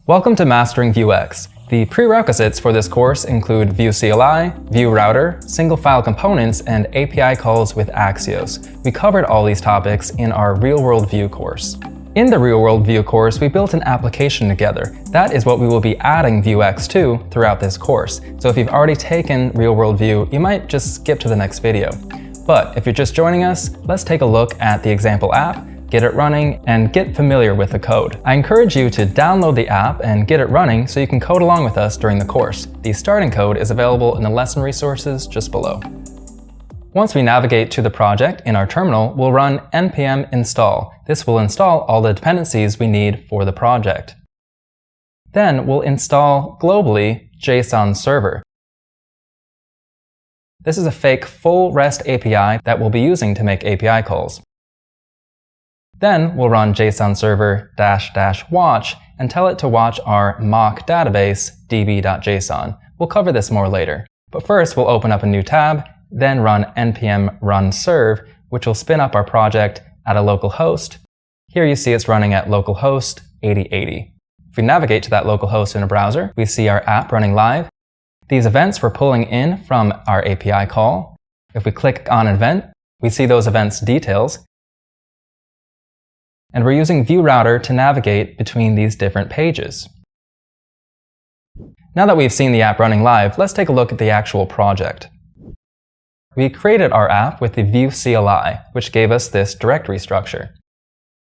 Welcome to Mastering Vuex. The prerequisites for this course include Vue CLI, Vue Router, single file components, and API calls with Axios. We covered all these topics in our real-world Vue course. In the real-world Vue course, we built an application together. That is what we will be adding Vuex to throughout this course. So if you've already taken real-world Vue, you might just skip to the next video. But if you're just joining us, let's take a look at the example app, get it running, and get familiar with the code. I encourage you to download the app and get it running so you can code along with us during the course. The starting code is available in the lesson resources just below. Once we navigate to the project in our terminal, we'll run npm install. This will install all the dependencies we need for the project. Then we'll install globally JSON server. This is a fake full REST API that we'll be using to make API calls. Then we'll run JSON server -- watch and tell it to watch our mock database db.json. We'll cover this more later. But first we'll open up a new tab, then run npm run serve, which will spin up our project at a local host. Here you see it's running at localhost 8080. If we navigate to that local host in a browser, we see our app running live. These events we're pulling in from our API call. If we click on an event, we see those events' details. And we're using Vue Router to navigate between these different pages. Now that we've seen the app running live, let's take a look at the actual project. We created our app with the Vue CLI, which gave us this directory structure.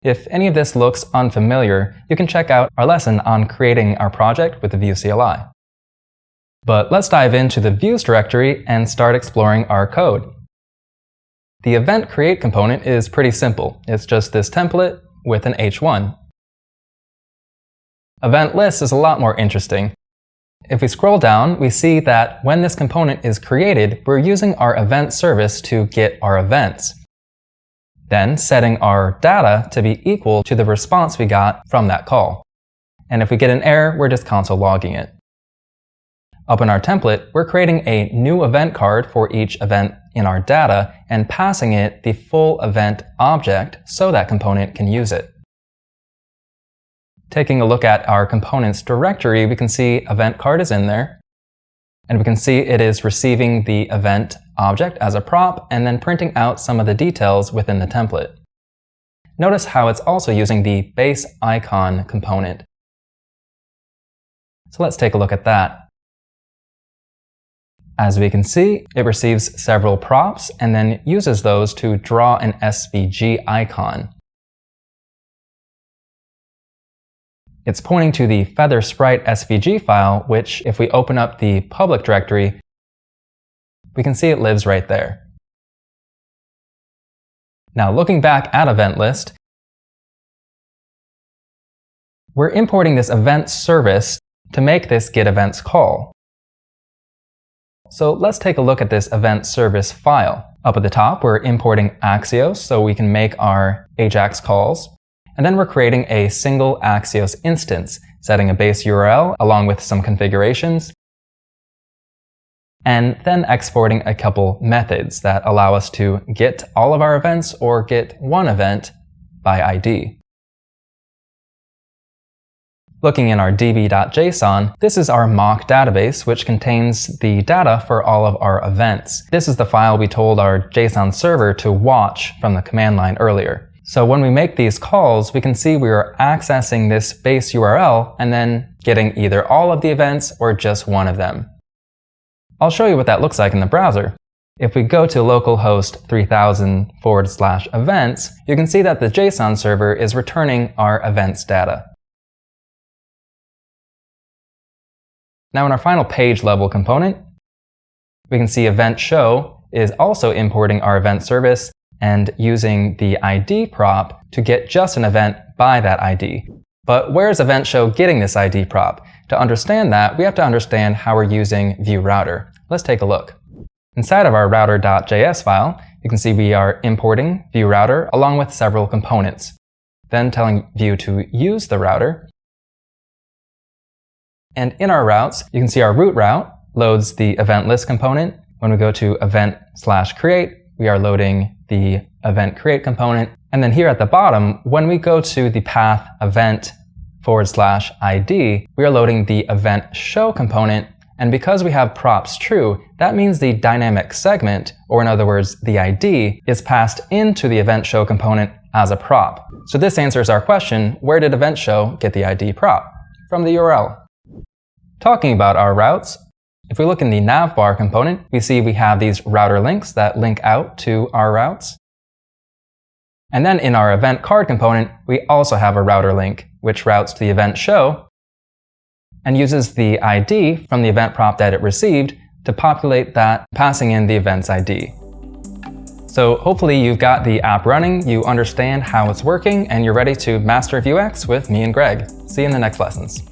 If any of this looks unfamiliar, you can check out our lesson on creating our project with the Vue CLI. But let's dive into the Vues directory and start exploring our code. The event create component is pretty simple. It's just this template with an h1. Event list is a lot more interesting. If we scroll down, we see that when this component is created, we're using our event service to get our events, then setting our data to be equal to the response we got from that call. And if we get an error, we're just console logging it. Up in our template, we're creating a new event card for each event in our data and passing it the full event object so that component can use it. Taking a look at our components directory, we can see event card is in there, and we can see it is receiving the event object as a prop and then printing out some of the details within the template. Notice how it's also using the base icon component. So let's take a look at that. As we can see, it receives several props and then uses those to draw an SVG icon. It's pointing to the feather sprite SVG file, which if we open up the public directory, we can see it lives right there. Now looking back at event list, we're importing this event service to make this get events call. So let's take a look at this event service file. Up at the top, we're importing Axios so we can make our Ajax calls. And then we're creating a single Axios instance, setting a base URL along with some configurations, and then exporting a couple methods that allow us to get all of our events or get one event by ID. Looking in our db.json, this is our mock database, which contains the data for all of our events. This is the file we told our JSON server to watch from the command line earlier. So when we make these calls, we can see we are accessing this base URL and then getting either all of the events or just one of them. I'll show you what that looks like in the browser. If we go to localhost 3000/events, you can see that the JSON server is returning our events data. Now in our final page level component, we can see event show is also importing our event service and using the ID prop to get just an event by that ID. But where is event show getting this ID prop? To understand that, we have to understand how we're using Vue Router. Let's take a look. Inside of our router.js file, you can see we are importing Vue Router along with several components, then telling Vue to use the router. And in our routes, you can see our root route loads the event list component. When we go to event/create, we are loading the event create component. And then here at the bottom, when we go to the path event /ID, we are loading the event show component, and because we have props true, that means the dynamic segment, or in other words, the ID, is passed into the event show component as a prop. So this answers our question, where did event show get the ID prop? From the URL. Talking about our routes, if we look in the navbar component, we see we have these router links that link out to our routes. And then in our event card component, we also have a router link, which routes to the event show and uses the ID from the event prop that it received to populate that, passing in the event's ID. So hopefully you've got the app running, you understand how it's working, and you're ready to master Vuex with me and Greg. See you in the next lessons.